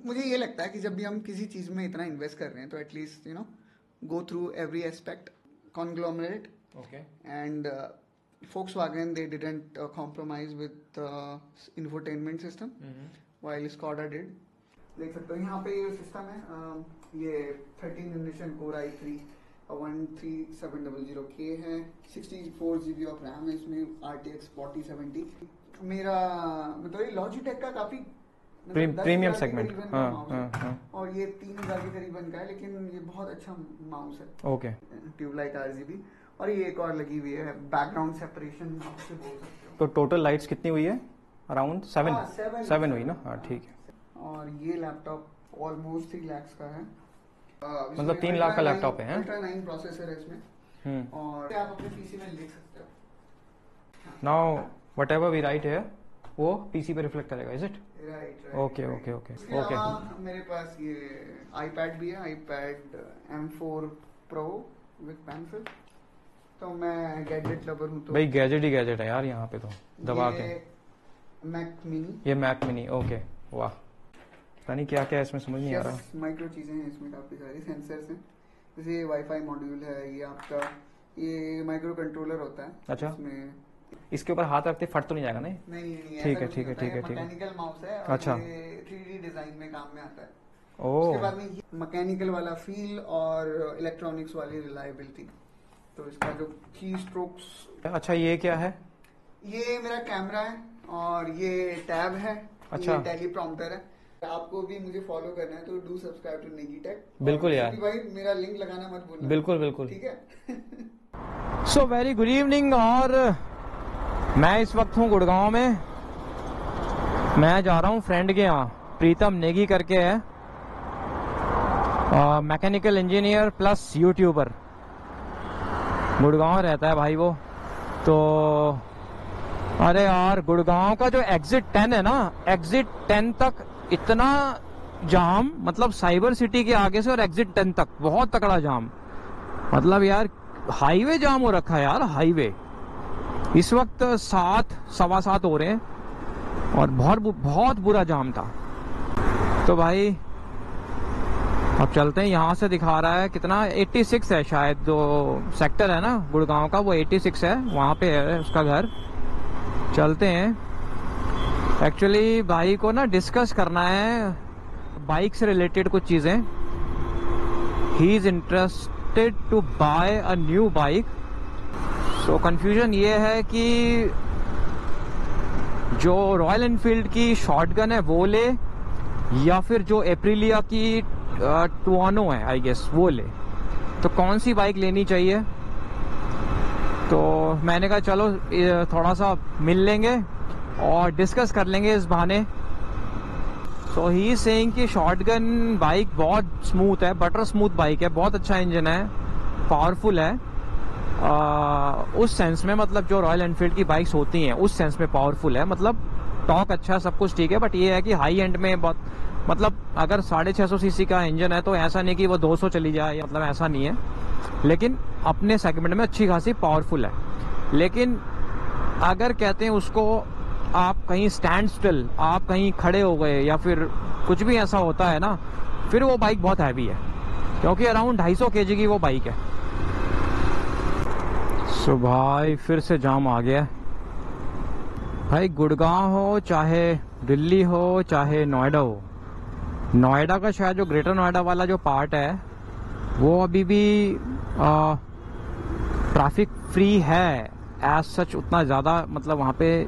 मुझे ये लगता है कि जब भी हम किसी चीज़ में इतना इन्वेस्ट कर रहे हैं तो at least go through every aspect, conglomerate. Okay. And Volkswagen, they didn't compromise with infotainment system, while Skoda did. देख सकते हो यहाँ पे ये सिस्टम है, ये 13 जनरेशन Core i3 13700K है, 64 GB ऑफ रैम है इसमें, RTX 4070. मेरा मतलब Logitech का काफी प्रीमियम सेगमेंट, और ये 3000 के करीबन का है, लेकिन ये बहुत अच्छा माउस है. ओके. ट्यूबलाइट RGB, और ये एक और लगी हुई है बैकग्राउंड सेपरेशन से बोल सकते हो. तो टोटल लाइट्स कितनी हुई है? अराउंड 7 हुई ना? हाँ ठीक है. और ये लैपटॉप ऑलमोस्ट 3 लाख का है, मतलब 3 लाख का लैपटॉप है. Ultra 9 प्रोसेसर है इसमें, और आप अपने पीसी में लिख सकते हो. Now whatever we write here वो पीसी पे रिफ्लेक्ट करेगा, इज इट? राइट. ओके. मेरे पास ये iPad भी है, iPad M4 Pro with pencil. तो मैं गैजेट लवर हूँ. तो भाई गैजेट ही गैजेट है यार यहाँ पे तो दबा के. मैक मिनी, ये मैक मिनी. ओके. वाह, पता नहीं क्या क्या है इसमें, समझ नहीं आ रहा. माइक्रो चीजें हैं इसमें, काफी सारी सेंसर्स हैं. जैसे वाईफाई मॉड्यूल है, ये आपका ये माइक्रो कंट्रोलर होता है. अच्छा. इसमें इसके ऊपर हाथ रखते फट तो नहीं जाएगा? नहीं. ठीक है. मैकेनिकल माउस है. अच्छा. ये 3D डिजाइन में काम में आता है. ओह. उसके बाद में मैकेनिकल वाला फील और इलेक्ट्रॉनिक्स वाली रिलायबिलिटी. तो इसका जो की स्ट्रोक्स. अच्छा, ये क्या है? ये मेरा कैमरा है, और ये टैब है. अच्छा. ये टेलीप्रॉम्प्टर है. आपको भी मुझे फॉलो करना है तो do subscribe to Negi tech. बिल्कुल यार भाई, मेरा लिंक लगाना मत भूलना. बिल्कुल. ठीक है. So very good evening. और मैं इस वक्त हूँ गुड़गांव में. मैं जा रहा हूँ फ्रेंड के यहाँ, प्रीतम नेगी करके है, mechanical engineer plus YouTuber. Gurgaon रहता है भाई वो. तो अरे यार, गुड़गांव का जो एग्जिट 10 है ना, एग्जिट 10 तक इतना जाम, मतलब साइबर सिटी के आगे से और एग्जिट 10 तक बहुत तगड़ा जाम. मतलब यार हाईवे जाम हो रखा है यार, हाईवे. इस वक्त 7:15 हो रहे हैं और बहुत बुरा जाम था. तो भाई अब चलते हैं. यहाँ से दिखा रहा है कितना, 86 है शायद, जो सेक्टर है ना गुड़गांव का, वो 86 है, वहाँ पे है उसका घर. चलते हैं. एक्चुअली भाई को ना डिस्कस करना है बाइक से रिलेटेड कुछ चीजें. He is interested to buy a new bike. So confusion ये है कि जो रॉयल एनफील्ड की शॉटगन है वो ले, या फिर जो एप्रिलिया की टुआनो है आई गेस वो ले. तो कौन सी बाइक लेनी चाहिए? तो मैंने कहा चलो थोड़ा सा मिल लेंगे और डिस्कस कर लेंगे इस बहाने. सो ही इज सेइंग कि शॉटगन बाइक बहुत स्मूथ है, बटर स्मूथ बाइक है, बहुत अच्छा इंजन है, पावरफुल है. उस सेंस में, मतलब जो रॉयल एनफील्ड की बाइक्स होती हैं उस सेंस में पावरफुल है. मतलब टॉक अच्छा, सब कुछ ठीक है, बट ये है कि हाई एंड में बहुत, मतलब अगर 650 सीसी का इंजन है तो ऐसा नहीं कि वो 200 चली जाए, मतलब ऐसा नहीं है, लेकिन अपने सेगमेंट में अच्छी खासी पावरफुल है. लेकिन अगर कहते हैं उसको आप कहीं स्टैंड स्टिल, आप कहीं खड़े हो गए या फिर कुछ भी ऐसा होता है ना, फिर वो बाइक बहुत हैवी है, क्योंकि अराउंड 250 kg की वो बाइक है. सो भाई फिर से जाम आ गया. भाई गुड़गांव हो, चाहे दिल्ली हो, चाहे नोएडा हो, नोएडा का शायद जो ग्रेटर नोएडा वाला जो पार्ट है वो अभी भी ट्रैफिक फ्री है एज सच. उतना ज़्यादा मतलब वहाँ पे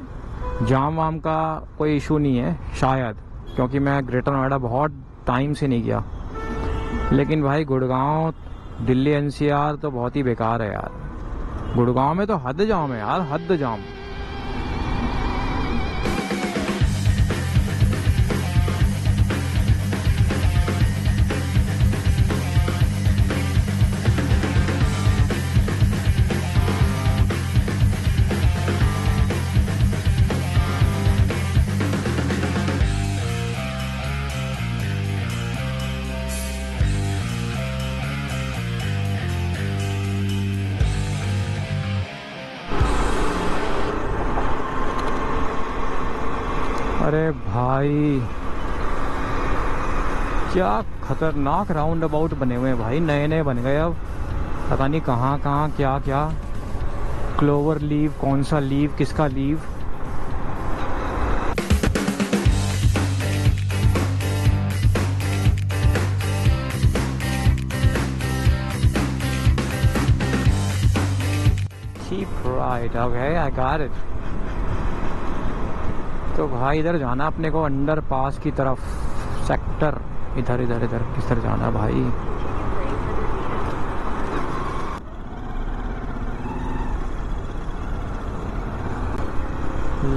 जाम वाम का कोई इशू नहीं है शायद, क्योंकि मैं ग्रेटर नोएडा बहुत टाइम से नहीं गया. लेकिन भाई गुड़गांव, दिल्ली NCR तो बहुत ही बेकार है यार. गुड़गांव में तो हद जाम है यार, हद जाम. अरे भाई क्या खतरनाक राउंड अबाउट बने हुए हैं भाई, नए नए बन गए अब। पता नहीं कहाँ कहाँ क्या क्या, क्लोवर लीव, कौन सा लीव, किसका leave. Keep right, okay, I got it. तो भाई इधर जाना अपने को, अंडर पास की तरफ, सेक्टर, इधर इधर इधर किस तरह जाना भाई।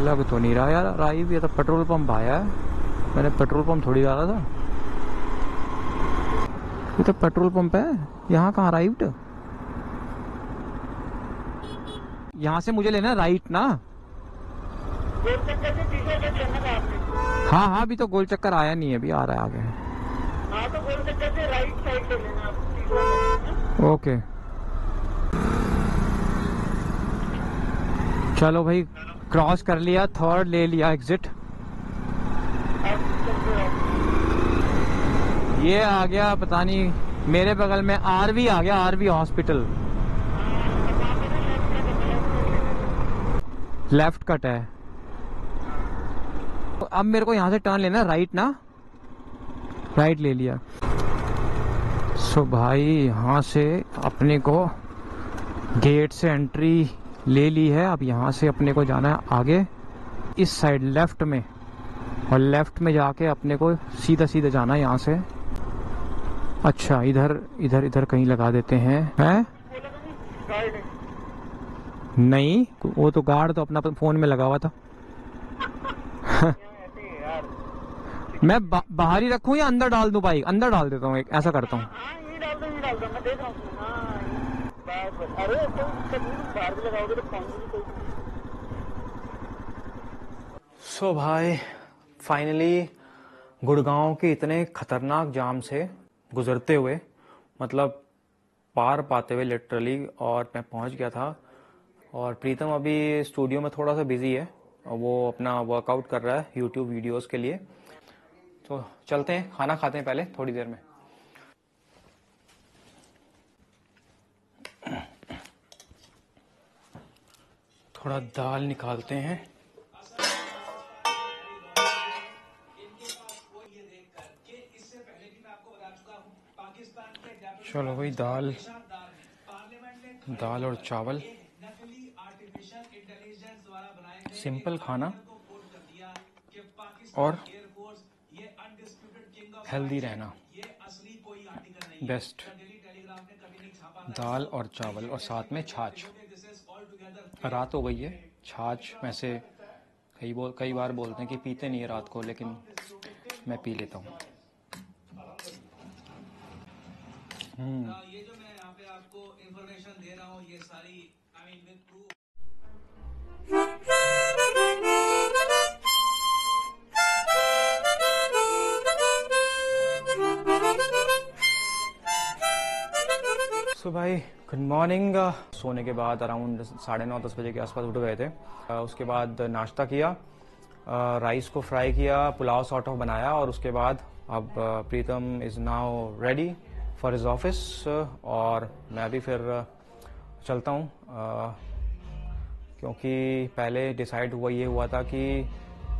लग तो नहीं रहा यार अराइव, ये तो पेट्रोल पंप आया है, मैंने पेट्रोल पंप थोड़ी डाला था। ये तो पेट्रोल पंप है, यहाँ कहाँ अराइव्ड। यहाँ से मुझे लेना राइट ना। हाँ हाँ, अभी तो गोल चक्कर आया नहीं है, अभी आ रहा है आगे। हाँ तो गोल चक्कर से राइट साइड ले लेना आप। ओके चलो भाई, क्रॉस कर लिया, थर्ड ले लिया एग्जिट। ये आ गया, पता नहीं मेरे बगल में आरवी आ गया, आरवी हॉस्पिटल। लेफ्ट कट है। अब मेरे को यहाँ से टर्न लेना, राइट ना, राइट ले लिया। सो भाई यहाँ से अपने को गेट से एंट्री ले ली है, अब यहाँ से अपने को जाना है आगे इस साइड लेफ्ट में, और लेफ्ट में जाके अपने को सीधा सीधा जाना है यहाँ से। अच्छा इधर इधर इधर कहीं लगा देते हैं नहीं, वो तो गार्ड तो अपना फोन में लगा हुआ था। मैं बाहर ही रखूं या अंदर डाल दूं बाइक? अंदर डाल देता हूँ, एक ऐसा करता हूँ। सो भाई फाइनली गुड़गांव के इतने खतरनाक जाम से गुजरते हुए, मतलब पार पाते हुए लिटरली, और मैं पहुंच गया था। और प्रीतम अभी स्टूडियो में थोड़ा सा बिजी है, वो अपना वर्कआउट कर रहा है यूट्यूब वीडियोस के लिए। तो चलते हैं, खाना खाते हैं पहले थोड़ी देर में। थोड़ा दाल निकालते हैं। चलो भाई, दाल दाल और चावल, सिंपल खाना और हेल्दी रहना बेस्ट। दाल और चावल और साथ में छाछ। रात हो गई है, छाछ वैसे कई बार बोलते हैं कि पीते नहीं है रात को, लेकिन मैं पी लेता हूँ। ये जो मैं यहाँ पे आपको इंफॉर्मेशन दे रहा हूँ, ये सारी आई मीन विद प्रूफ। सो भाई गुड मॉर्निंग। सोने के बाद अराउंड 9:30-10 बजे के आसपास उठ गए थे। उसके बाद नाश्ता किया, राइस को फ्राई किया, पुलाव सॉर्ट ऑफ बनाया, और उसके बाद अब Pritam is now ready for his office, और मैं भी फिर चलता हूँ, क्योंकि पहले डिसाइड ये हुआ था कि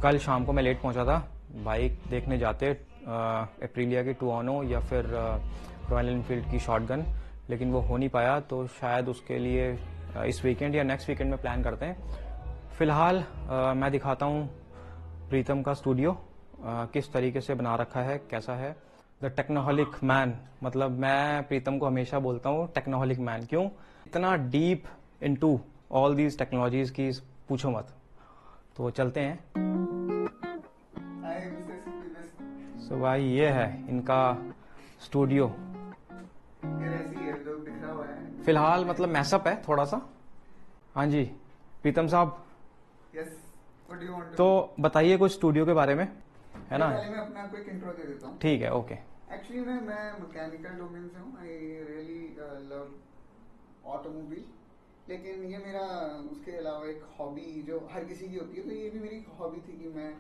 कल शाम को मैं लेट पहुँचा था, बाइक देखने जाते एप्रिलिया की टुआनो या फिर रॉयल एनफील्ड की शॉटगन, लेकिन वो हो नहीं पाया। तो शायद उसके लिए इस वीकेंड या नेक्स्ट वीकेंड में प्लान करते हैं। फिलहाल मैं दिखाता हूँ प्रीतम का स्टूडियो किस तरीके से बना रखा है, कैसा है। द टेक्नोहॉलिक मैन, मतलब मैं प्रीतम को हमेशा बोलता हूँ टेक्नोहॉलिक मैन। क्यों इतना deep into all these technologies की पूछो मत। तो चलते हैं। सो भाई ये है इनका स्टूडियो। फिलहाल मतलब मैसअप है थोड़ा सा। हाँ जी प्रीतम साहब, तो बताइए कुछ स्टूडियो के बारे में, है ना? पहले मैं अपना क्विक इंट्रो दे देता हूँ। ठीक है, ओके। एक्चुअली मैं मैकेनिकल डोमेन से हूँ। आई रियली लव ऑटोमोबाइल, लेकिन ये मेरा उसके अलावा एक हॉबी जो हर किसी की होती है, तो ये भी मेरी हॉबी थी कि मैं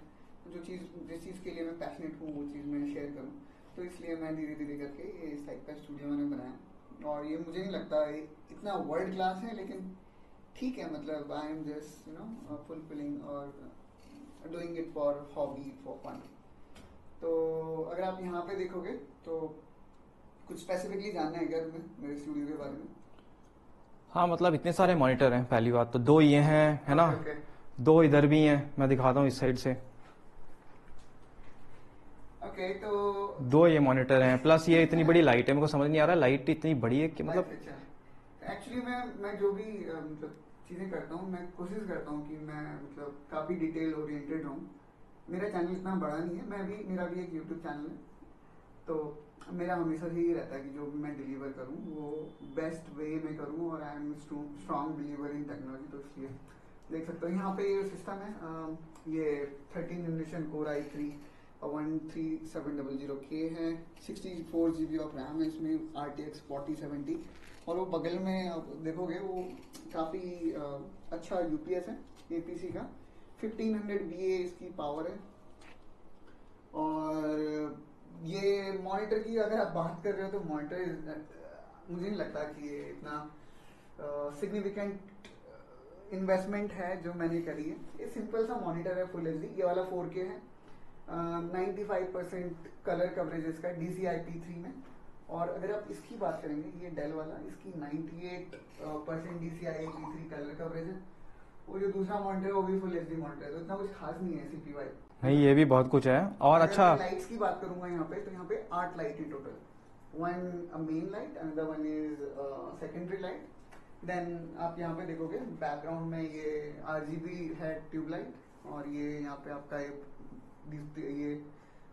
जिस चीज़ के लिए मैं पैशनेट हूँ वो चीज़ मैं शेयर करूँ। तो इसलिए मैं धीरे धीरे करके ये इस टाइप का स्टूडियो मैंने बनाया। और ये मुझे नहीं लगता इतना वर्ल्ड क्लास है, लेकिन ठीक है, मतलब आई एम जस्ट फुलफिलिंग और doing it for hobby, for fun. तो अगर आप यहाँ पे देखोगे तो कुछ स्पेसिफिकली जानना है क्या तुम्हें मेरे स्टूडियो के बारे में? हाँ, मतलब इतने सारे मॉनिटर हैं, पहली बात तो 2 ये हैं, है ना? Okay. 2 इधर भी हैं, मैं दिखाता हूँ इस साइड से। ओके, तो 2 ये मॉनिटर हैं, प्लस ये इतनी बड़ी लाइट है, मेरे को समझ नहीं आ रहा लाइट इतनी बड़ी है कि मतलब। एक्चुअली मैं जो भी मतलब चीज़ें करता हूँ, मैं कोशिश करता हूँ कि मैं मतलब काफ़ी डिटेल ओरिएंटेड रहूँ। मेरा चैनल इतना बड़ा नहीं है, मेरा भी एक यूट्यूब चैनल है, तो मेरा हमेशा से यही रहता है कि जो भी मैं डिलीवर करूँ वो बेस्ट वे में करूँ, और I am strong believer in technology. तो इसलिए देख सकते हो यहाँ पे ये सिस्टम है, ये 13 जनरेशन कोर i3 13700K है, 64 GB ऑफ रैम है इसमें, RTX 4070, और वो बगल में आप देखोगे वो काफ़ी अच्छा UPS है APC का, 1500 VA इसकी पावर है। और ये मॉनिटर की अगर आप बात कर रहे हो तो मॉनिटर मुझे नहीं लगता कि ये इतना सिग्निफिकेंट इन्वेस्टमेंट है जो मैंने करी है। ये सिंपल सा मॉनिटर है, फुल HD, ये वाला 4K है, 95% कलर कवरेज इसका DCI-P3 में। और अगर आप इसकी बात करेंगे, ये डेल वाला, इसकी 98% DCI-P3 कलर कवरेज है। वो जो दूसरा मॉनिटर है वो भी फुल HD मॉनिटर है, तो इतना कुछ खास नहीं है CPY। नहीं, ये भी बहुत कुछ है। और अच्छा, लाइट्स की बात करूंगा यहाँ पे, तो यहाँ पे 8 लाइट है total, 1 main light, another 1 is secondary light. Then आप यहाँ पे देखोगे बैकग्राउंड में ये RGB है ट्यूबलाइट, और ये यहाँ पे आपका ये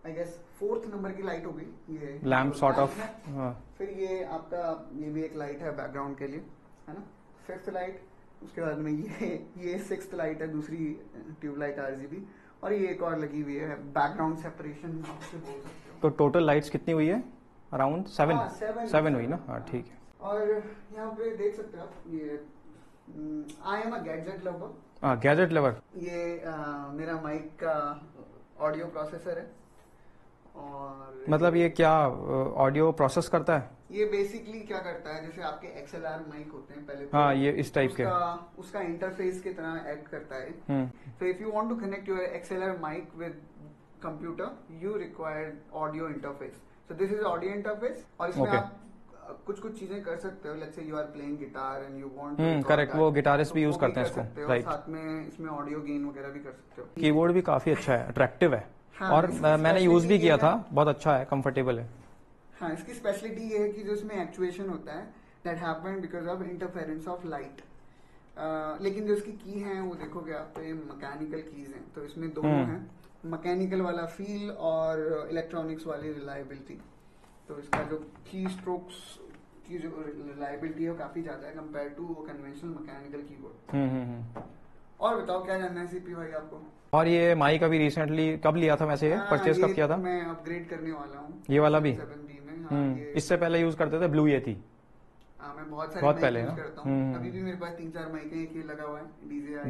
आई गेस 4th नंबर की लाइट होगी, ये लैम्प सॉर्ट ऑफ। फिर ये आपका ये भी एक लाइट है बैकग्राउंड के लिए, है ना, 5th लाइट। उसके बाद में ये 6th लाइट है, दूसरी ट्यूबलाइट RGB, और ये एक और लगी हुई है बैकग्राउंड सेपरेशन से बोल सकते हो। तो टोटल लाइट्स कितनी हुई है? अराउंड 7 हुई ना? हाँ, ठीक है। और यहाँ पे देख सकते हो आप, ये I am a gadget lover. हाँ, गैजेट लवर। ये मेरा माइक का ऑडियो प्रोसेसर है, और मतलब ये क्या ऑडियो प्रोसेस करता है? ये बेसिकली क्या करता है, जैसे आपके XLR माइक होते हैं पहले, हाँ, ये इस टाइप के, उसका इंटरफेस की तरह एक्ट करता है। So if you want to connect your XLR mic with computer, you require audio interface. So this is audio interface, और इसमें Okay. आप कुछ चीजें कर सकते हो। Let's say you are playing guitar and you want to correct, वो guitarist भी यूज करते हैं इसको, राइट। साथ में इसमें ऑडियो गेन वगैरह भी कर सकते हो। कीबोर्ड भी काफी अच्छा है, अट्रैक्टिव है। हाँ, और मैंने यूज भी किया था, बहुत अच्छा है, कंफर्टेबल है। हाँ, इसकी स्पेशलिटी ये है कि जो इसमें एक्चुएशन होता है that happen because of interference of light. लेकिन जो इसकी की हैं वो देखोगे आप, तो ये मैकेनिकल कीज हैं, तो इसमें दोनों हैं, मैकेनिकल वाला फील और इलेक्ट्रॉनिक्स वाली रिलायबिलिटी। तो इसका जो की स्ट्रोक्स की जो रिलायबिलिटी है वो काफी ज्यादा है compare to conventional mechanical keyboard. और बताओ क्या जानना है CPY आपको? और ये माइक अभी रिसेंटली कब लिया था वैसे, ये परचेज कब किया था? मैं अपग्रेड करने वाला हूँ ये वाला भी 7B में। हाँ, इससे पहले यूज करते थे ब्लू येती। हाँ, मैं बहुत सारे माइक पहले यूज ना? करता हूँ। अभी भी मेरे पास 3-4 माइक हैं, एक ये लगा हुआ है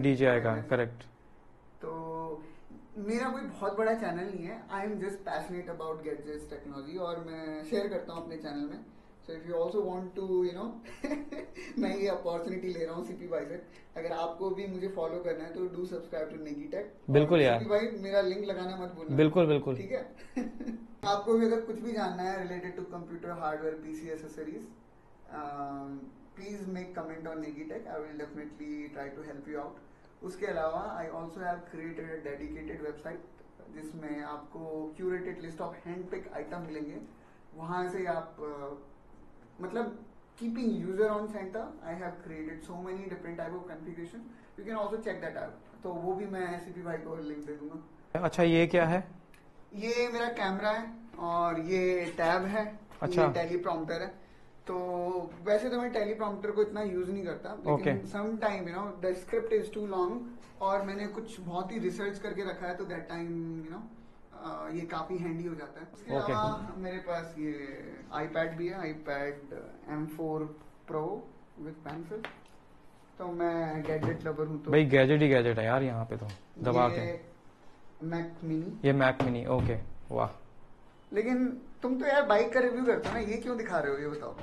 DJI का, करेक्ट। तो मेरा कोई बहुत बड़ा चैनल नहीं है, I am just passionate about gadgets technology, और मैं शेयर करता हूँ अपने चैनल में। So if you also want to मैं ये अपॉर्चुनिटी ले रहा हूँ CPY से, अगर आपको भी मुझे फॉलो करना है तो डू सब्सक्राइब टू नेगीटेक। बिल्कुल यार, CPY मेरा लिंक लगाना मत भूलना। बिल्कुल बिल्कुल, ठीक है। आपको भी अगर कुछ भी जानना है related to computer hardware PC accessories, please make comment on NegiTech, I will definitely try to help you out. उसके अलावा I also have created a dedicated website जिसमें आपको curated list of hand pick item मिलेंगे। वहां से आप मतलब keeping user on center, I have created so many different type of configuration. You can also check that out. तो वो भी मैं CPY को लिंक दे दूंगा। अच्छा, ये क्या है? ये मेरा कैमरा है और ये टैब है। अच्छा, ये टेलीप्रॉम्प्टर है। तो वैसे तो मैं टेलीप्रॉम्प्टर को इतना यूज नहीं करता, लेकिन some time the script is too long और मैंने कुछ बहुत ही रिसर्च करके रखा है, तो दैट टाइम ये काफी हैंडी हो जाता है। उसके अलावा मेरे पास ये iPad भी है, iPad M4 Pro with pencil. तो मैं गैजेट लवर हूँ, तो भाई गैजेट ही गैजेट है यार यहाँ पे तो दबा के। मैक मिनी, ये मैक मिनी, ओके, वाह। लेकिन तुम तो यार बाइक का रिव्यू करते हो ना, ये क्यों दिखा रहे हो ये बताओ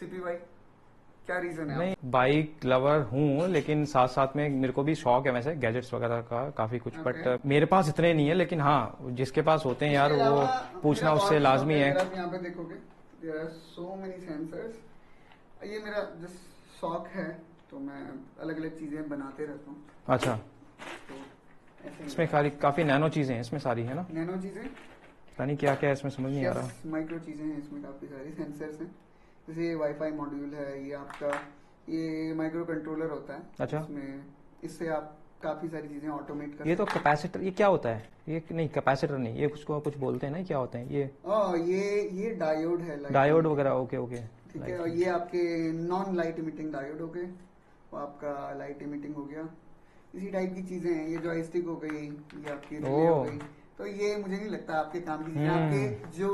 सीपी भाई, क्या रीजन है? नहीं, बाइक लवर हूँ, लेकिन साथ साथ में मेरे को भी शौक है वैसे गैजेट्स वगैरह का काफी कुछ, बट Okay. मेरे पास इतने नहीं है, लेकिन हाँ जिसके पास होते हैं यार इसके वो अलावा पूछना मेरा उससे और लाजमी शौक है। अगर आप यहाँ पे देखोगे there are so many sensors, ये मेरा जस्ट शौक है, तो मैं अलग अलग चीजें बनाते रहता हूँ। अच्छा, तो ऐसे इसमें काफी नैनो चीजें हैं इसमें सारी, है ना? नैनो चीजें, पता नहीं क्या क्या है इसमें, समझ नहीं आ रहा। माइक्रो चीजें हैं इसमें, काफी सारी सेंसर्स हैं। जैसे वाईफाई मॉड्यूल है, ये आपका ये माइक्रो कंट्रोलर होता है। अच्छा। इसमें इससे आप काफी सारी चीजें ऑटोमेट कर ये तो सकते कैपेसिटर, ये क्या होता है? ये नहीं, कैपेसिटर नहीं, ये कुछ बोलते हैं ना, क्या होते हैं ये? हैं। ये डायोड है, light डायोड emitting। वगैरह, ओके ओके। ठीक है, और ये आपके नॉन लाइट इमिटिंग डायोड हो गए, वो आपका लाइट इमिटिंग हो गया, इसी टाइप की चीजें हैं। ये जॉयस्टिक हो गई, ये आपकी रिले हो गई। तो ये मुझे नहीं लगता आपके काम की चीजें, आपके जो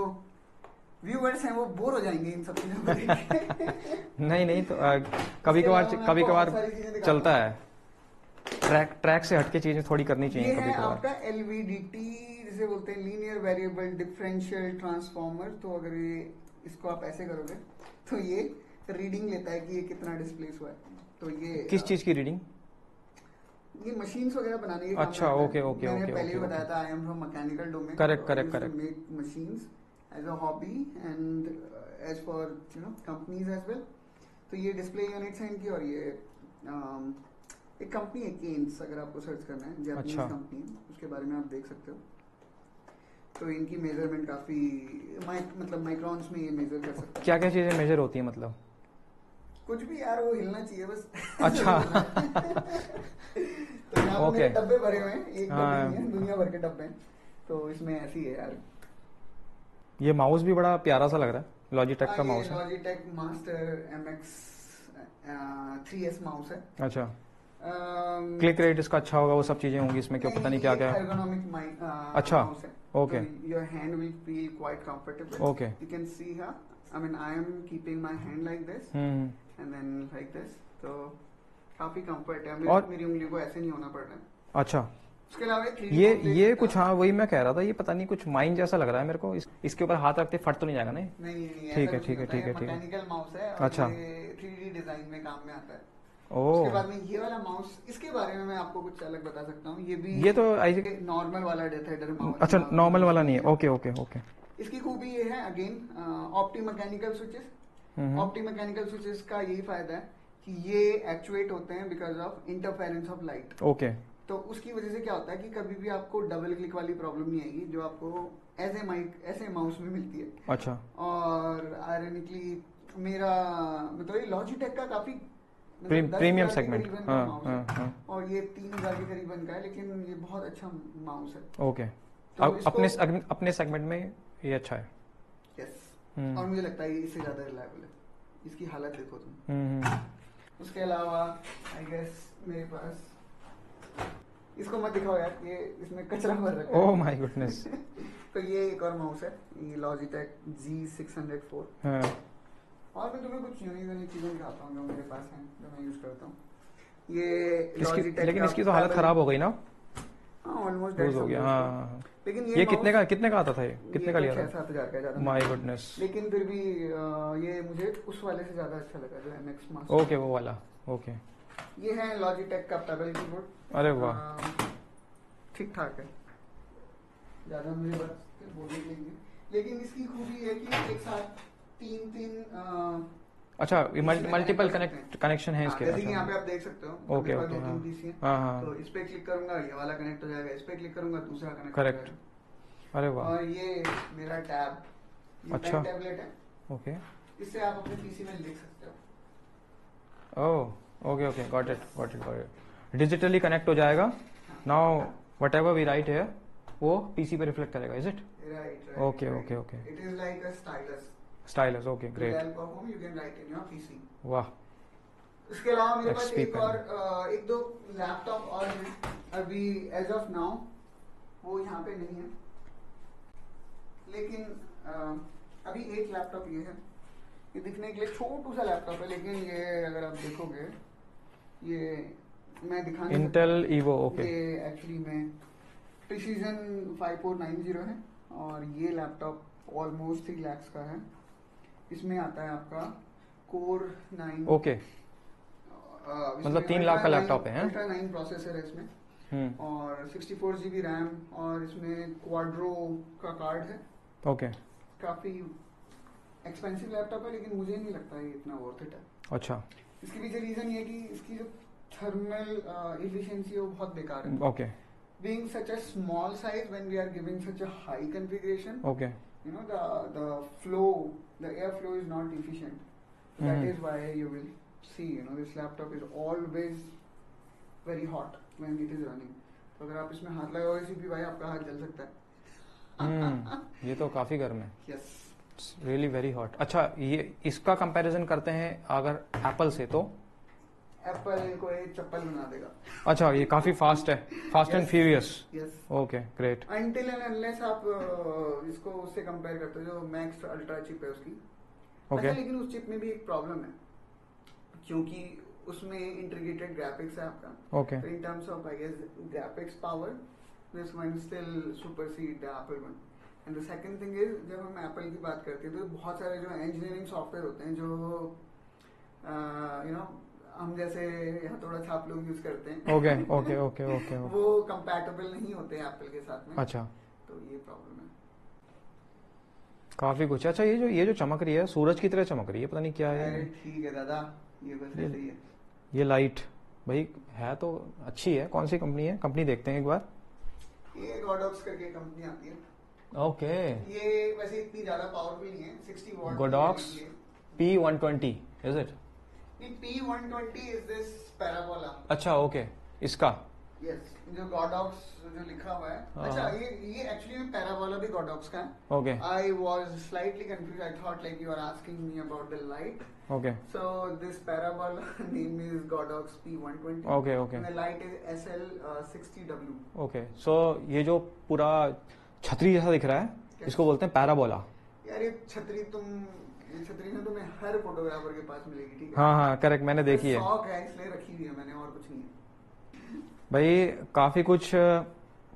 व्यूअर्स हैं वो बोर हो जाएंगे इन सब चीजों को देख के। नहीं तो कभी इसके कभार अलावा मैं कभी आपको कभार बहुत सारी चीजें दिखाता चलता है, ट्रैक से हटके चीजें थोड़ी करनी ये चाहिए कभी है कभार। आपका LVDT, जिसे बोलते हैं लीनियर वेरिएबल डिफरेंशियल ट्रांसफॉर्मर। तो अगर ये इसको आप ऐसे करोगे तो ये रीडिंग लेता है कि ये कितना डिस्प्लेस हुआ है। तो ये किस चीज की रीडिंग? ये मशीन्स वगैरह बनाने के अच्छा, काम में ओके, आता है। ओके, मैंने ओके, पहले ही ओके, बताया था, I am from mechanical domain. Correct. Make machines as a hobby and as for companies as well. तो ये डिस्प्ले यूनिट्स हैं इनकी, और ये एक कंपनी है केन्स, अगर आपको सर्च करना है, जापानीज अच्छा। कंपनी, उसके बारे में आप देख सकते हो। तो इनकी मेजरमेंट काफी मतलब माइक्रॉन्स में ये मेजर कर सकते हैं। क्या क्या चीजें मेजर होती है मतलब? कुछ भी यार, वो हिलना चाहिए बस। अच्छा। तो यहाँ पे ओके। मेरे डब्बे भरे हुए हैं, एक हाँ। डब्बे नहीं है, दुनिया भर के डब्बे हैं। तो इसमें ऐसी है यार। ये माउस भी बड़ा प्यारा सा लग रहा है, लॉजिटेक का ये माउस है। Logitech master MX 3S mouse है। अच्छा, क्लिक रेट इसका अच्छा होगा, वो सब चीजें होंगी इसमें, क्या पता नहीं क्या क्या है। एर्गोनॉमिक अच्छा, माउस है। Okay. Your hand will feel quite comfortable. Okay. You can see here, I mean I am keeping my hand like this and then like this. तो काफी कंफर्ट है, और- मेरी उंगली को ऐसे नहीं होना पड़ रहा है। अच्छा, उसके अलावा 3D ये कंप्लीट ये करता कुछ, है। हाँ वही मैं कह रहा था, ये पता नहीं कुछ माइन जैसा लग रहा है मेरे को। इसके ऊपर हाथ रखते फट तो नहीं जाएगा? नहीं। नहीं ठीक है। मैकेनिकल माउस है, और अच्छा। ये 3D डिजाइन में काम में आता है। ओ, उसके बाद में ये वाला माउस, इसके बारे में मैं आपको कुछ अलग बता सकता हूँ। ये भी ये तो आई नॉर्मल वाला डेथेडर माउस। अच्छा, नॉर्मल वाला नहीं है। ओके। इसकी खूबी ये है, again opti mechanical switches. Opti mechanical switches का यही फायदा है कि ये एक्चुएट होते हैं because of interference of light. Okay. तो उसकी वजह से क्या होता है कि कभी भी आपको डबल क्लिक वाली प्रॉब्लम नहीं आएगी, जो आपको ऐसे माउस में मिलती है। अच्छा, और आयरनिकली मेरा मतलब ये लॉजिटेक का काफी प्रीमियम 10,000 के सेगमेंट। करीबन का हाँ माउस हाँ है, हाँ, और ये 3,000 के करीबन का है, लेकिन ये बहुत अच्छा माउस है। ओके। तो अब इसको- अपने सेगमेंट में ये अच्छा है। यस, और मुझे लगता है ये इससे ज्यादा रिलायबल है। इसकी हालत देखो तुम। हम्म। उसके अलावा आई गेस मेरे पास, इसको मत दिखाओ यार, ये इसमें कचरा भर रखा है। Oh my goodness. तो ये एक और माउस है, ये लॉजिटेक G604। हाँ, और मैं तुम्हें कुछ यूनिक चीजें दिखाता हूँ जो मेरे पास हैं, जो मैं यूज करता हूँ। ये Logitech लेकिन का इसकी तो हालत Pebble- खराब हो गई ना, हाँ ऑलमोस्ट लूज हो गया। हाँ, लेकिन ये कितने का आता था? ये कितने का लिया था? 6-7 हजार का, ज्यादा माय नहीं। गुडनेस। लेकिन फिर भी ये मुझे उस वाले से ज्यादा अच्छा लगा, जो MX मास्टर। ओके, वो वाला, ओके। ये है Logitech का Pebble कीबोर्ड। अरे वाह, ठीक ठाक है, ज्यादा मुझे बस बोलने के लिए। लेकिन इसकी खूबी है कि एक साथ तीन अच्छा, ये इसमें मल्टीपल connect कर सकते हैं। कनेक्शन है इसके। जैसे कि अच्छा। यहाँ पे आप देख सकते हो, ओके, मेरे पास ओके, 2-3 पीसी हैं। हाँ हाँ, तो इस पे क्लिक करूंगा, ये वाला कनेक्ट हो जाएगा, इस पे क्लिक करूंगा, दूसरा कनेक्ट Correct. हो जाएगा। अरे वाह, और ये मेरा टैब, ये अच्छा। पेन टैबलेट है, ओके। इससे आप अपने पीसी में लिख सकते हो। Oh, okay, got it. Digitally connect हो जाएगा। Now whatever we write है वो पीसी पे रिफ्लेक्ट करेगा, is it? Right. Okay. It is like a stylus. Stylus, okay, great. Help of home you can write in your PC. वाह, इसके अलावा मेरे पास XP एक pen. और एक दो लैपटॉप और हैं, अभी एज ऑफ नाउ वो यहाँ पे नहीं है, लेकिन अभी एक लैपटॉप ये है। ये दिखने के लिए छोटू सा लैपटॉप है, लेकिन ये अगर आप देखोगे, ये मैं दिखा नहीं इंटेल ईवो, सकता। ओके। ये एक्चुअली में प्रिसीजन 5490 है, और ये लैपटॉप ऑलमोस्ट 3 lakhs का है। इसमें आता है आपका कोर 9। ओके, मतलब 3 लाख का लैपटॉप है। अल्ट्रा 9 प्रोसेसर है इसमें, और 64 GB रैम, और इसमें क्वाड्रो का कार्ड है। ओके, काफी एक्सपेंसिव लैपटॉप है, लेकिन मुझे नहीं लगता ये इतना वर्थ इट है। अच्छा, इसके पीछे रीजन ये है कि इसकी जो थर्मल एफिशिएंसी है वो बहुत बेकार है। Okay, Being such a small size, when we are giving such a high configuration, okay, you know, the flow, the airflow is not efficient. That is why you will see, you know, this laptop is always very hot when it is running. तो अगर आप इसमें हाथ लगाओगे CP भाई, आपका हाथ जल सकता है। ये तो काफी गर्म है। Yes. Really very hot. अच्छा, ये इसका कंपैरिजन करते हैं अगर एप्पल से, तो एप्पल को ये चप्पल बना देगा। अच्छा, ये काफी फास्ट है, fast and furious. Yes, okay, great. Until and unless आप इसको उससे कंपेयर करते हो जो मैक्स अल्ट्रा चिप है उसकी। ओके, अच्छा, लेकिन उस चिप में भी एक प्रॉब्लम है, क्योंकि उसमें इंटीग्रेटेड ग्राफिक्स है आपका। Okay, in terms of I guess graphics power, this one still supersede the Apple one. And the second thing is, जब हम एप्पल की बात करते हैं तो बहुत सारे जो इंजीनियरिंग सॉफ्टवेयर होते हैं जो यू नो हम जैसे यहाँ थोड़ा छाप लोग यूज करते हैं। ओके, ओके, ओके, ओके, वो कंपैटिबल नहीं होते एप्पल के साथ में। अच्छा, तो ये प्रॉब्लम है। काफी कुछ। अच्छा, ये जो चमक रही है, सूरज की तरह चमक रही है, पता नहीं क्या अरे है। ठीक है दादा, ये बस ऐसे ही है। ये लाइट भाई है तो अच्छी है। कौन सी कंपनी है? कंपनी देखते हैं एक बार। ये गोडॉक्स करके कंपनी आती है। ओके, ये वैसे इतनी ज्यादा पावरफुल नहीं है, 60 what. Godox P120 is it? P120 is this parabola. अच्छा, ओके, इसका यस, जो गॉडॉक्स जो लिखा हुआ है। अच्छा, ये एक्चुअली पैराबोला भी गॉडॉक्स का है। Okay, I was slightly confused, I thought like you are asking me about the light. Okay, So this parabola name is Godox P120. Okay, okay, And the light is SL60W. Okay. So ये जो पूरा छतरी जैसा दिख रहा है, इसको बोलते हैं पैराबोला। यार ये छतरी ना तुम्हें हर फोटोग्राफर के पास मिलेगी, ठीक है? हाँ हाँ, करेक्ट, मैंने देखी है शौक है इसलिए रखी हुई है मैंने, और कुछ नहीं है। भाई। काफी कुछ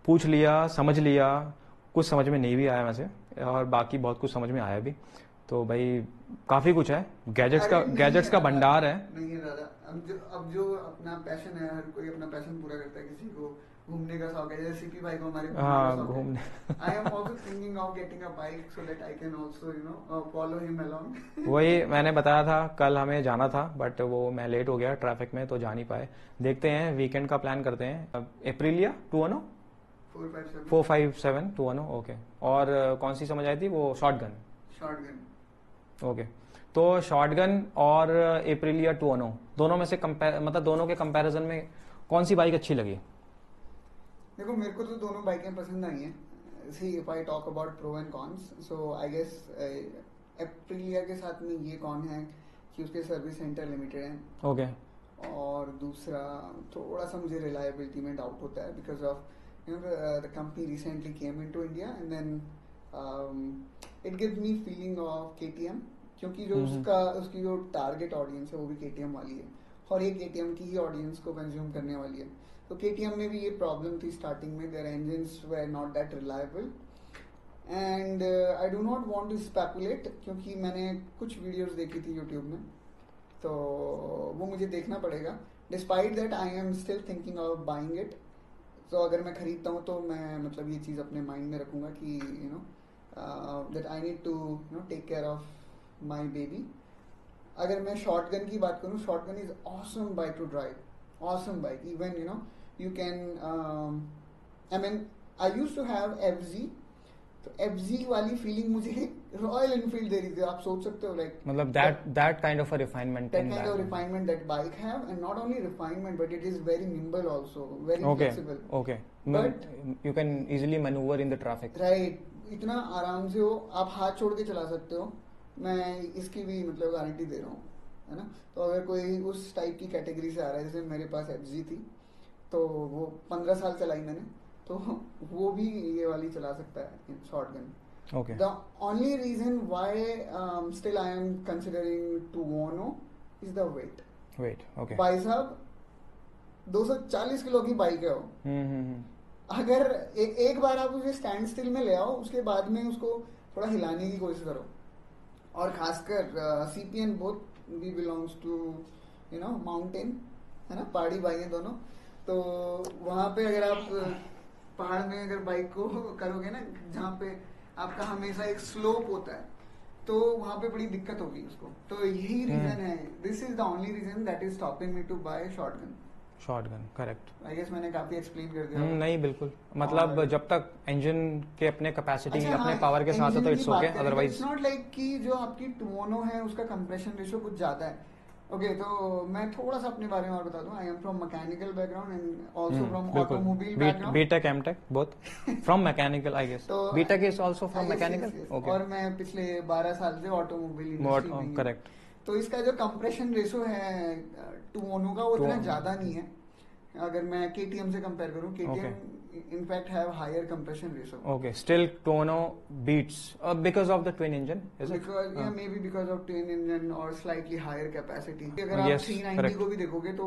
पूछ लिया, समझ लिया, कुछ समझ में नहीं भी आया वैसे, और बाकी बहुत कुछ समझ में आया भी। तो भाई काफी कुछ है, गैजेट्स का भंडार है। नहीं है दादा, अब जो अपना पैशन है, हर कोई अपना पैशन पूरा करता है। किसी को घूमने का शौक है, जैसे सीपी भाई को हमारे घूमने। I am also thinking of getting a bike so that I can also you know follow him along. वही मैंने बताया था, कल हमें जाना था बट वो मैं लेट हो गया ट्रैफिक में, तो जा नहीं पाए। देखते हैं, वीकेंड का प्लान करते हैं। एप्रिलिया 210 457 210। ओके, और कौन सी समझ आई थी? वो शॉटगन। ओके, तो शॉटगन और एप्रिलिया 210 दोनों में से मतलब दोनों के कंपैरिजन में कौन सी बाइक अच्छी लगी? देखो, मेरे को तो दोनों बाइकें पसंद आई हैं। See if I talk about pro and cons, so I guess Aprilia के साथ में ये कौन है कि उसके सर्विस सेंटर लिमिटेड है। ओके, और दूसरा थोड़ा सा मुझे रिलायबिलिटी में डाउट होता है, because of you know the company recently came into India and then it gives me feeling of KTM, क्योंकि जो उसकी जो टारगेट ऑडियंस है वो भी KTM वाली है, और ये KTM की ही ऑडियंस को कंज्यूम करने वाली है। तो KTM में भी ये प्रॉब्लम थी स्टार्टिंग में, their engines were not that reliable. And I do not want to speculate, क्योंकि मैंने कुछ वीडियोस देखी थी यूट्यूब में, तो वो मुझे देखना पड़ेगा। Despite that I am still thinking of buying it. तो अगर मैं खरीदता हूँ तो मैं मतलब ये चीज़ अपने माइंड में रखूंगा कि you know that I need to you know take care of my baby. अगर मैं शॉटगन की बात करूँ, Shotgun is awesome bike to drive, awesome bike. Even you know you can I mean I used to have FZ, तो FZ वाली feeling मुझे Royal Enfield दे रही थी। आप सोच सकते हो, लाइक मतलब that kind of a refinement, that kind of refinement that bike have, and not only refinement but it is very nimble also, very flexible. Okay, but you can easily maneuver in the traffic. Right, इतना आराम से हो, आप हाथ छोड़ के चला सकते हो। मैं इसकी भी मतलब गारंटी दे रहा हूँ, है ना। तो अगर कोई उस टाइप की कैटेगरी से आ रहा है, जैसे मेरे पास FZ थी, तो वो 15 साल चलाई मैंने, तो वो भी ये वाली चला सकता है shotgun. Okay. The only reason why still I am considering 210 is the weight. Weight, okay. भाई साहब 240 किलो की बाइक है वो। अगर एक बार आप उसे स्टैंड स्टिल में ले आओ, उसके बाद में उसको थोड़ा हिलाने की कोशिश करो। और खासकर CP and both we belongs to you know mountain, है ना, पहाड़ी भाई हैं दोनों। तो वहां पे अगर आप पहाड़ में अगर बाइक को करोगे ना, जहाँ पे आपका हमेशा एक स्लोप होता है, तो वहां पे बड़ी दिक्कत होगी उसको। तो यही रीजन है, this is the only reason that is stopping me to buy Shotgun. Shotgun, correct. I guess मैंने काफी एक्सप्लेन कर दिया। नहीं बिल्कुल, मतलब जब तक इंजन के अपने कैपेसिटी अच्छा, अपने हाँ, पावर के साथ है तो it's okay, otherwise it's not like कि जो आपकी टुओनो है उसका कंप्रेशन रेशियो कुछ ज्यादा है। ओके, तो मैं थोड़ा सा अपने बारे में और बता दूं। I am from mechanical background and also from automobile background. BTech MTech both from mechanical I guess. तो BTech is also from yes, mechanical, yes, yes. Okay. और मैं पिछले 12 साल से ऑटोमोबाइल इंडस्ट्री में हूं। करेक्ट। तो इसका जो कंप्रेशन रेशियो है टुओनो का, वो इतना ज्यादा नहीं है। अगर मैं केटीएम से कंपेयर करूं, KTM in fact have higher compression ratio. Okay, still Tuono beats because of the twin engine, is it? Because yeah, maybe because of twin engine or slightly higher capacity. अगर आप Yes, 390 correct. को भी देखोगे तो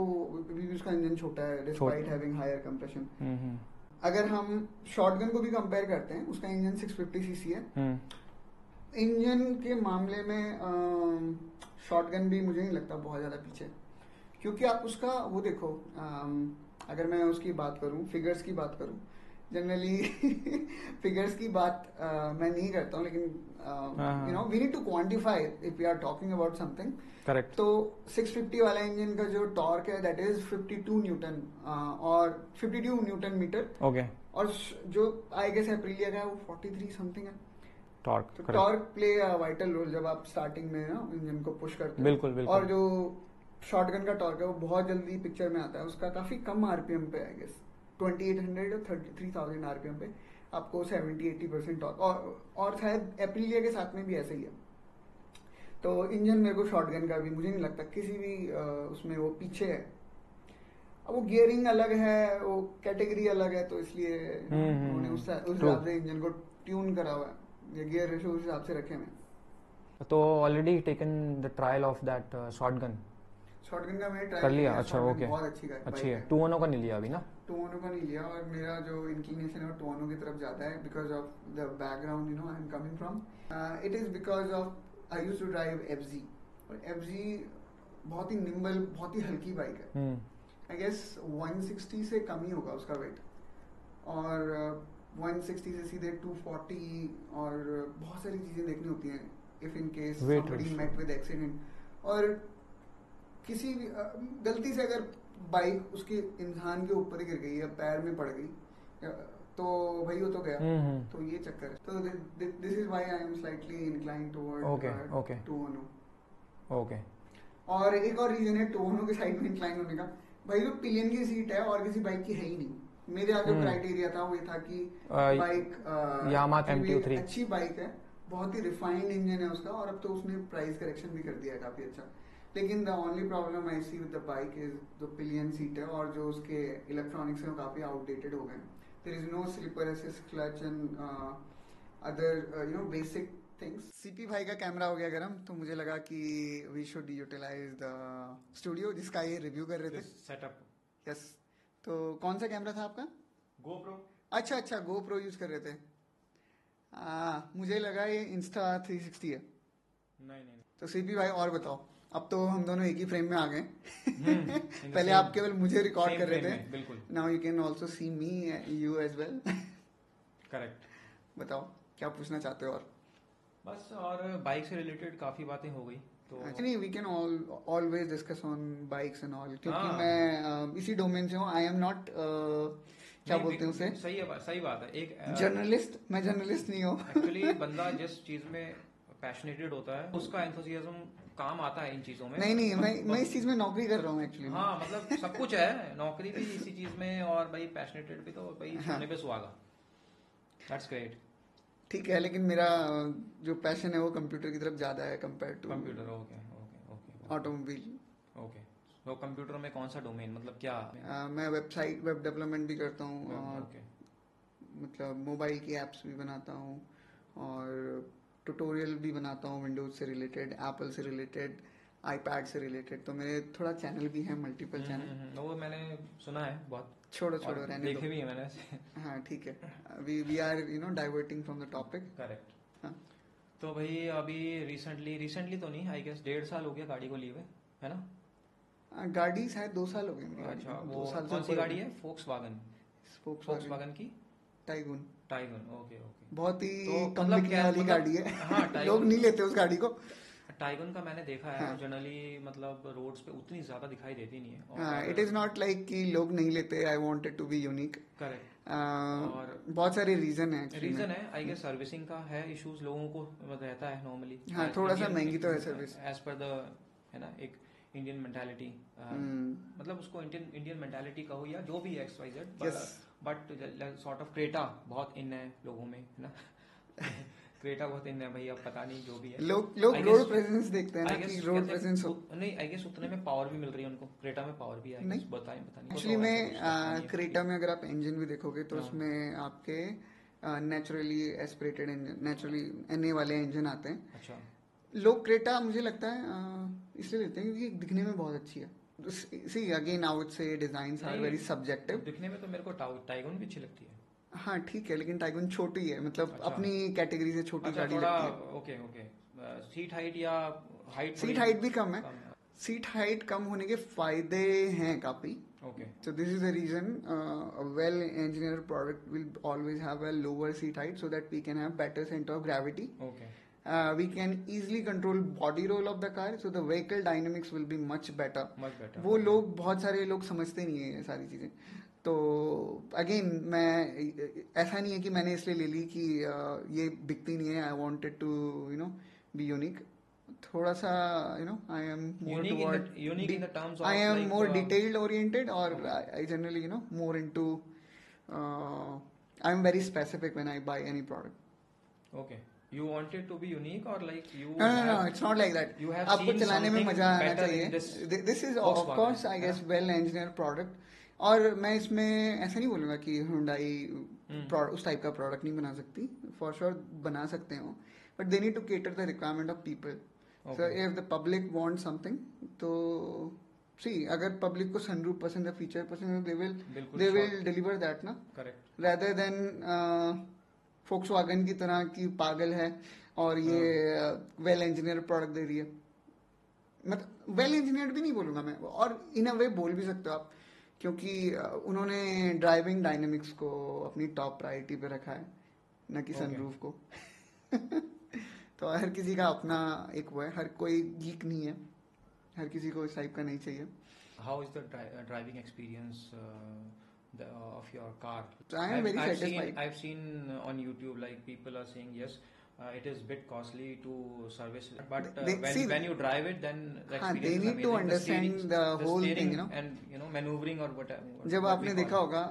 भी उसका engine छोटा है despite having higher compression. हम्म। अगर हम शॉटगन को भी कंपेयर करते हैं, उसका इंजन 650 सीसी है। इंजन के मामले में शॉटगन भी मुझे नहीं लगता बहुत ज्यादा पीछे, क्योंकि आप उसका वो देखो। अगर मैं उसकी बात करूं, फिगर्स की बात करूं, जनरली फिगर्स की बात मैं नहीं करता हूं, लेकिन you know we need to quantify if we are talking about something. Correct. तो 650 वाला इंजन का जो टॉर्क है दैट इज 52 न्यूटन और 52 न्यूटन मीटर। ओके। और जो आई गेस एप्रिलिया का है वो 43 समथिंग है। टॉर्क, तो टॉर्क प्ले वाइटल रोल जब आप स्टार्टिंग में ना इंजन को पुश करते हो। बिल्कुल बिल्कुल। और जो शॉटगन का टॉर्क है वो बहुत जल्दी पिक्चर में आता है। उसका काफी कम आरपीएम पे आई गेस 2800 और 33,000 आरपीएम पे आपको 70-80% टॉर्क, और शायद एप्रिलिया के साथ में भी ऐसा ही है। तो इंजन मेरे को शॉटगन का भी मुझे नहीं लगता किसी भी उसमें वो पीछे है। अब वो गियरिंग अलग है, वो कैटेगरी अलग है, तो इसलिए उन्होंने उस हिसाब से इंजन को ट्यून करा हुआ है, ये गियर रेशियो उस हिसाब से रखे हुए। तो already taken the trial of that shotgun का मैंने ट्राई कर लिया। अच्छा, ओके, बहुत अच्छी है। टुओनो का नहीं लिया अभी ना? टुओनो का नहीं लिया, और मेरा जो इंक्लिनेशन है वो टुओनो की तरफ जाता है because of the background you know I am coming from. It is because of I used to drive FZ, और एफजी बहुत ही निम्बल, बहुत ही हल्की बाइक है। आई गेस 160 से कम ही होगा उसका वेट, और 160 से सीधे 240, और बहुत सारी चीजें देखनी होती हैं if in case somebody met with accident, और किसी भी गलती से अगर बाइक उसके इंसान के ऊपर ही गिर गई या पैर में पड़ गई तो भाई वो तो गया। तो ये चक्कर है। तो this is why I am slightly inclined toward Tuono. Okay. और एक और रीजन है टुओनो के साइड में इंक्लाइन होने का, भाई जो पिलियन की सीट है और किसी बाइक की है ही नहीं। मेरे जो क्राइटेरिया था वो ये था कि बाइक यामाहा MT-03 अच्छी बाइक है, बहुत ही रिफाइंड इंजन है उसका, और अब तो उसने प्राइस करेक्शन भी कर दिया है काफी अच्छा। लेकिन the only problem I see with the bike is the pillion seat है, और जो उसके इलेक्ट्रॉनिक्स हैं वो काफी आउटडेटेड हो गए। There is no slipper assist clutch and other you know basic things. CP भाई का कैमरा हो गया गर्म, तो मुझे लगा कि we should utilise the studio जिसका ये रिव्यू कर रहे थे सेटअप। यस। तो कौन सा कैमरा था आपका? GoPro। अच्छा, GoPro यूज कर रहे थे। मुझे लगा ये इंस्टा 360 है। नहीं। तो सीपी भाई और बताओ, अब तो हम दोनों एक ही फ्रेम में आ गए। पहले आप केवल मुझे रिकॉर्ड कर रहे थे, बिल्कुल। Now you can also see me you as well. Correct. बताओ क्या पूछना चाहते हो? और बस, और बाइक से रिलेटेड काफी बातें हो गई तो actually we can always discuss on bikes and all, क्योंकि मैं इसी डोमेन से हूँ। आई एम नॉट क्या बोलते हैं उसे, सही बात है। एक जर्नलिस्ट, मैं जर्नलिस्ट नहीं हूँ। एक्चुअली बंदा जिस चीज में पैशनेटेड होता है उसका एंथुसियाज्म काम आता है इन चीजों में। नहीं, मैं इस चीज में नौकरी कर रहा हूँ एक्चुअली। हाँ, मतलब सब कुछ है, नौकरी भी इसी चीज में, और भाई पैशनेटेड भी, तो भाई सुनने पे सुहागा। That's great. ठीक है, लेकिन मेरा जो पैशन है वो कंप्यूटर की तरफ ज्यादा है compare to computer. Okay. Automobile. Okay. तो कंप्यूटर में कौन सा डोमेन, मतलब क्या? मैं वेब डेवलपमेंट भी करता हूँ, और मतलब मोबाइल की एप्स भी बनाता हूँ, और ट्यूटोरियल भी बनाता हूँ विंडोज से रिलेटेड, एप्पल से रिलेटेड, आईपैड से रिलेटेड। तो मेरे थोड़ा चैनल भी है, मल्टीपल चैनल। वो मैंने सुना है बहुत। छोड़ो रहने देखे भी है मैंने। हाँ ठीक है, we are you know diverting from the topic. Correct. हाँ, तो भाई अभी रिसेंटली तो नहीं, आई गेस 1.5 साल हो गया गाड़ी को लिए हुए, है ना? गाड़ी शायद 2 साल हो गए मेरी गाड़ी अच्छा, को, वो 2 साल से कौन सी ऊपर हो गाड़ी गए। है? फोक्सवागन Volkswagen की टाइगून, टाइगन, ओके ओके। बहुत ही तो कम मतलब बिकने क्या, वाली मतलब गाड़ी हाँ है। लोग नहीं लेते उस गाड़ी को। टाइगन का मैंने देखा है हाँ। जनरली, मतलब रोड्स पे उतनी ज्यादा दिखाई देती नहीं है। हाँ, और इट इज नॉट लाइक कि लोग नहीं लेते, I wanted to be unique. Correct, और बहुत सारे रीजन है actually रीजन में। है आई गेस, सर्विसिंग का है इश्यूज लोगों को रहता है नॉर्मली। हाँ, थोड़ा सा महंगी तो है सर्विस। एज पर द, है ना, एक इंडियन मेंटालिटी, मतलब उसको इंडियन मेंटालिटी कहो या जो भी X Y Z, Yes. But sort of Creta बहुत इन है लोगों में, है ना? क्रेटा बहुत इन है भाई, अब पता नहीं जो भी है। लोग I रोड guess- प्रेजेंस देखते हैं ना I guess कि रोड कहते हैं प्रेजेंस हो। नहीं, आई गेस उतने में पावर भी मिल रही है उनको, क्रेटा में पावर भी है, नहीं। पता नहीं। एक्चुअली तो में ऐसा कुछ पता नहीं है। क्रेटा में अगर आप इंजन भी देखोगे तो हाँ। उसमें आपके naturally aspirated engine, naturally NA वाले इंजन आते हैं। अच्छा, लोग क्रेटा मुझे लगता है इसलिए लेते हैं क्योंकि दिखने में बहुत अच्छी है। See again I would say designs are नहीं, वेरी सब्जेक्टिव। दिखने में तो मेरे को टाइगन भी अच्छी लगती है। हाँ ठीक है, लेकिन टाइगन छोटी है, मतलब अच्छा। अपनी कैटेगरी से छोटी अच्छा, गाड़ी थोड़ा लगती है। ओके ओके, सीट हाइट या हाइट, सीट हाइट भी कम है। सीट हाइट कम होने के फायदे हैं काफी। Okay, So this is the reason a well-engineered product will always have a lower seat height so that we can have better center of gravity. Okay, We can easily control body roll of the car, so the vehicle dynamics will be much better. Much better. वो लोग, बहुत सारे लोग समझते नहीं है ये सारी चीजें। तो अगेन मैं, ऐसा नहीं है कि मैंने इसलिए ले ली कि ये बिकती नहीं है। I wanted to be unique. थोड़ा सा I am more toward unique in the terms of I am more detailed oriented, or I generally, more into. I'm very specific when I buy any product. Okay, you wanted to be unique और like you No, it's not like that. you have आपको seen चलाने में something मजा आना better चाहिए। in this This is of Volkswagen, course, I है guess, ना? well engineered product. और मैं इसमें ऐसा नहीं बोलूंगा कि Hyundai उस टाइप का प्रोडक्ट नहीं बना सकती। फॉर श्योर बना सकते हो, but they need to cater the requirement of people. So if the public want something, तो सी अगर पब्लिक को सनरूफ पसंद है, फीचर पसंद है, दे विल डिलीवर दैट ना, करेक्ट। rather than Volkswagen की तरह की पागल है और ये वेल इंजीनियर प्रोडक्ट दे रही है। मतलब वेल इंजीनियर्ड भी नहीं बोलूंगा मैं, और इन अ वे बोल भी सकते हो आप, क्योंकि उन्होंने ड्राइविंग डायनेमिक्स को अपनी टॉप प्रायोरिटी पे रखा है, न कि सनरूफ को। तो हर किसी का अपना एक वो है, हर कोई गीक नहीं है, हर किसी को इस टाइप का नहीं चाहिए। How is the driving experience of your car? So I am very satisfied. I've seen on YouTube like people are saying yes, it is bit costly to service, but when you drive it, then the experience they is need to amazing. understand the whole steering thing, and maneuvering or whatever. जब आपने देखा होगा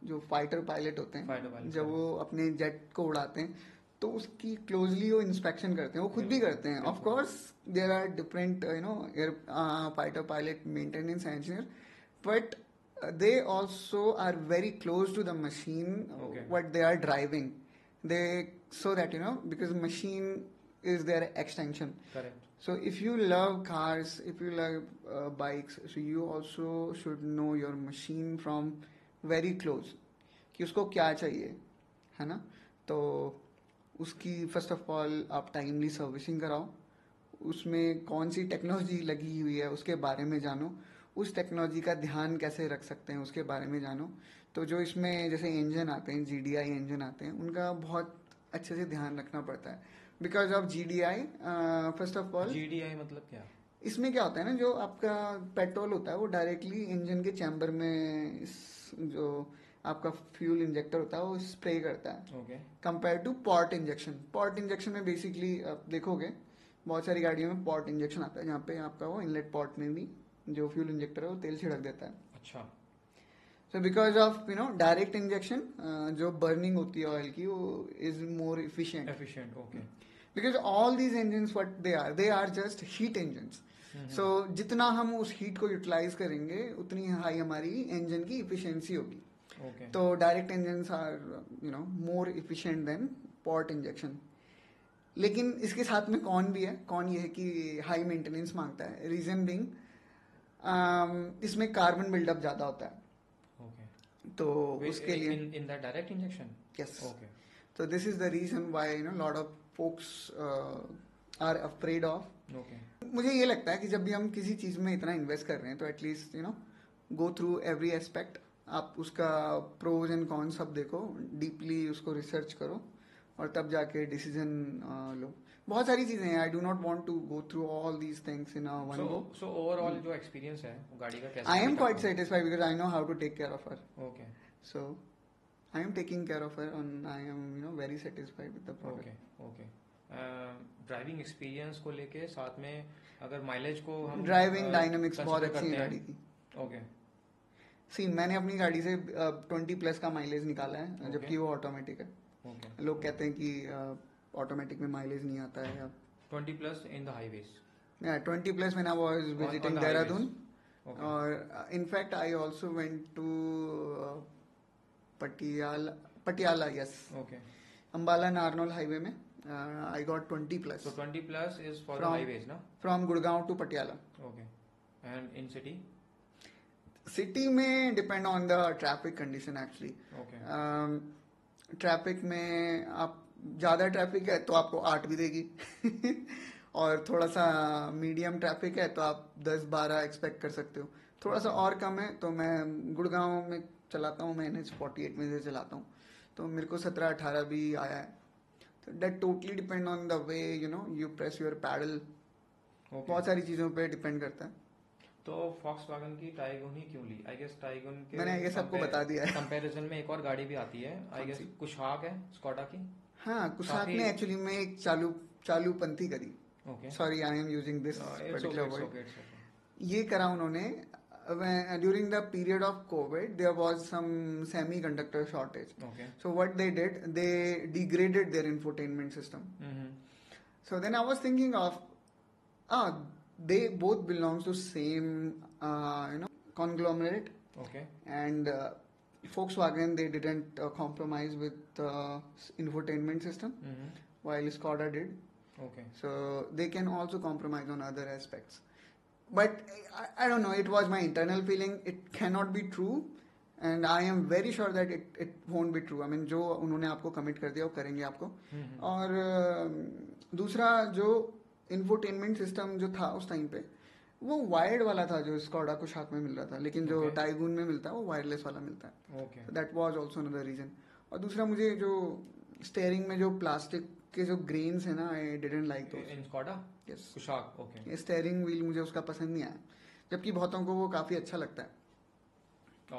जो fighter pilot होते हैं, जब वो अपने जेट को उड़ाते हैं तो उसकी क्लोजली वो इंस्पेक्शन करते हैं, वो खुद भी करते हैं। Of course there are different air fighter pilot maintenance engineer, but they also are very close to the machine, what they are driving, so that because machine is their extension. Correct. So if you love cars, if you love bikes, so you also should know your machine from very close, कि उसको क्या चाहिए, है ना? तो उसकी first of all आप timely servicing कराओ, उसमें कौन सी टेक्नोलॉजी लगी हुई है उसके बारे में जानो, उस टेक्नोलॉजी का ध्यान कैसे रख सकते हैं उसके बारे में जानो। तो जो इसमें जैसे इंजन आते हैं, GDI इंजन आते हैं, उनका बहुत अच्छे से ध्यान रखना पड़ता है। Because of GDI, first of all GDI मतलब क्या? इसमें क्या होता है ना, जो आपका पेट्रोल होता है वो डायरेक्टली इंजन के चैम्बर में जो आपका फ्यूल इंजेक्टर होता है वो स्प्रे करता है, compare to pot injection. Pot injection में बेसिकली आप देखोगे बहुत सारी गाड़ियों में पॉट इंजेक्शन आता है, जहाँ पे आपका वो इनलेट पॉट में भी जो फ्यूल इंजेक्टर है वो तेल छिड़क देता है। अच्छा। So because of direct injection, जो बर्निंग होती है ऑयल की, वो is more efficient. Okay. Because all these engines what they are just heat engines. So जितना हम उस हीट को यूटिलाइज करेंगे उतनी हाई हमारी इंजन की इफिशियंसी होगी। तो direct engines are more efficient than pot injection. लेकिन इसके साथ में कौन भी है, कौन ये है कि हाई मेंटेनेंस मांगता है। रीजन बीइंग इसमें कार्बन बिल्डअप ज्यादा होता है। तो उसके लिए in the direct injection, yes. तो this is the reason why lot of folks are afraid of. Okay. मुझे ये लगता है कि जब भी हम किसी चीज में इतना इन्वेस्ट कर रहे हैं तो at least go through every aspect. आप उसका प्रोज एंड कॉन्स सब देखो, डीपली उसको रिसर्च करो और तब जाके डिसीजन लो. बहुत सारी चीजें हैं. I do not want to go through all these things in one go. So overall जो एक्सपीरियंस है वो गाड़ी का कैसा? I am quite satisfied because I know how to take care of her. Okay. So I am taking care of her and I am very satisfied with the product. Okay. Driving experience को लेके साथ में अगर mileage को हम driving dynamics बहुत अच्छी है गाड़ी की. ओके. सी मैंने अपनी गाड़ी से 20+ का माइलेज निकाला है, जबकि वो ऑटोमेटिक है. ओके. लोग कहते हैं कि ऑटोमेटिक में माइलेज नहीं आता है. 20+ in the highways. 20+ when I was visiting the Dehradun. Okay. और in fact I also went to Patiala, yes. Okay. Ambala Narnaul highway में I got 20+. So 20+ is for the From- highways, na? From Gurgaon to Patiala. Okay. And in city? City में depend on the traffic condition actually. Traffic में आप ज्यादा traffic है तो आपको 8 भी देगी और थोड़ा सा मीडियम ट्रैफिक है तो आप 10-12 एक्सपेक्ट कर सकते हो. थोड़ा सा और कम है तो मैं गुड़गांव में चलाता हूँ, मैं NH-48 में से चलाता हूँ तो मेरे को 17-18 भी आया है. तो that totally depend on the way you press your pedal. बहुत सारी चीजों पे डिपेंड करता है. तो Volkswagen की टाइगन ही क्यों ली? आई गेस टाइगन के मैंने आई गेस आपको बता दिया है. कंपैरिजन में एक और गाड़ी भी आती है, आई गेस कुशाक है, स्कोडा की. हाँ, कुशाक ने एक्चुअली में एक चालूपंथी करी. Okay. Sorry I am using this it's particular okay. Word. ये करा उन्होंने during the period of covid. There was some semiconductor shortage. Okay. So what they did, they degraded their infotainment system. So then I was thinking of, they both belong to same, conglomerate. Okay. And Volkswagen, they didn't compromise with infotainment system, while Skoda did. Okay. So they can also compromise on other aspects. But I don't know, it was my internal feeling. It cannot be true. And I am very sure that it won't be true. I mean, जो उन्होंने आपको commit कर दिया वो करेंगे आपको. और दूसरा जो इंफोटेनमेंट सिस्टम जो था उस टाइम पे वो वायर्ड वाला था जो स्कॉडा को शाक में मिल रहा था, लेकिन जो Okay. टाइगून में मिलता है वो वायरलेस वाला मिलता है. Okay. That was also another reason. और दूसरा मुझे जो स्टेयरिंग में जो प्लास्टिक के जो ग्रेन्स है ना, I didn't like those. In Skoda yes, Kushaq. Okay. Steering wheel मुझे उसका पसंद नहीं आया, जबकि बहुतों को वो काफी अच्छा लगता है.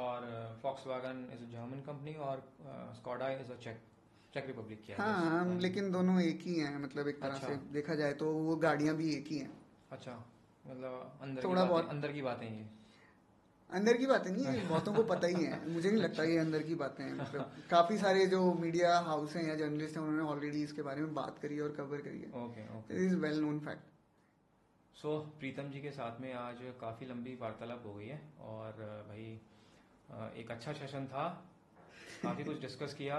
और Volkswagen is a German company और स्कोडा इज अ चेक रिपब्लिक की है. हाँ, लेकिन दोनों एक ही हैं. मतलब एक तरह अच्छा. से देखा जाए तो वो गाड़ियां भी एक ही हैं. अच्छा, मतलब अंदर थोड़ा बहुत. अंदर की बातें ये. अंदर की बातें नहीं है, बहुतों को पता ही है. मुझे नहीं लगता ये अंदर की बातें हैं. मतलब काफी सारे जो मीडिया हाउस हैं या जर्नलिस्ट हैं उन्होंने ऑलरेडी इसके बारे में बात करी है और कवर करी है. Okay. Okay. It is well known fact. So Pritam ji के साथ में आज काफ़ी लंबी वार्तालाप हो गई है और भाई एक अच्छा सेशन था. काफ़ी कुछ डिस्कस किया.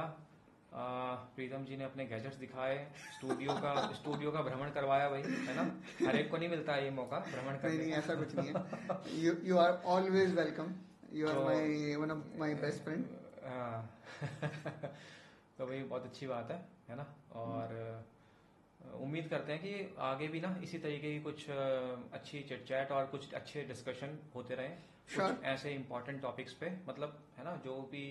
प्रीतम जी ने अपने गैजेट्स दिखाए, स्टूडियो का भ्रमण करवाया भाई, है ना. हर एक को नहीं मिलता है ये मौका भ्रमण करने. नहीं, ऐसा कुछ नहीं है. You are always welcome. You are my one of my best friend. तो भाई बहुत अच्छी बात है ना. और उम्मीद करते हैं कि आगे भी ना इसी तरीके की कुछ अच्छी चिट चैट और कुछ अच्छे डिस्कशन होते रहें. Sure. कुछ ऐसे इम्पोर्टेंट टॉपिक्स पे, मतलब है ना, जो भी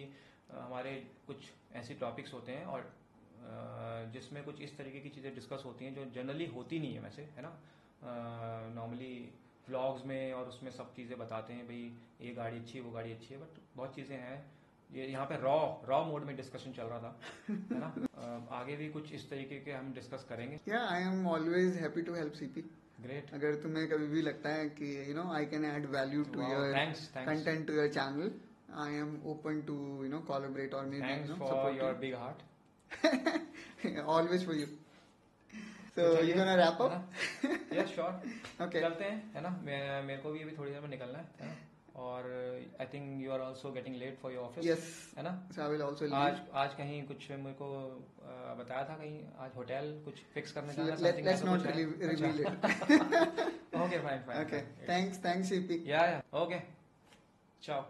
हमारे कुछ ऐसी टॉपिक्स होते हैं और जिसमें कुछ इस तरीके की चीज़ें डिस्कस होती हैं जो जनरली होती नहीं है वैसे, है ना. नॉर्मली व्लॉग्स में और उसमें सब चीज़ें बताते हैं भाई ये गाड़ी अच्छी है वो गाड़ी अच्छी है, बट बहुत चीज़ें हैं. ये यहाँ पे रॉ मोड में डिस्कशन चल रहा था, है ना. आगे भी कुछ इस तरीके के हम डिस्कस करेंगे. या I am always happy to help CP. Great. अगर तुम्हें कभी भी लगता है कि I can add value to your content, to your channel, I am open to collaborate और may thanks for your big heart. Always for you. So you gonna wrap up? Yes sure. Okay, चलते हैं, है ना. मेरे को भी अभी थोड़ी देर में निकलना है. और I think you are also getting late for your office. Yes, है ना. So I will also leave. आज कहीं कुछ मेरे को बताया था, कहीं आज होटल कुछ फिक्स करने जाना. Let's not reveal it. Okay fine. Okay, thanks CP. या ओके, चाओ.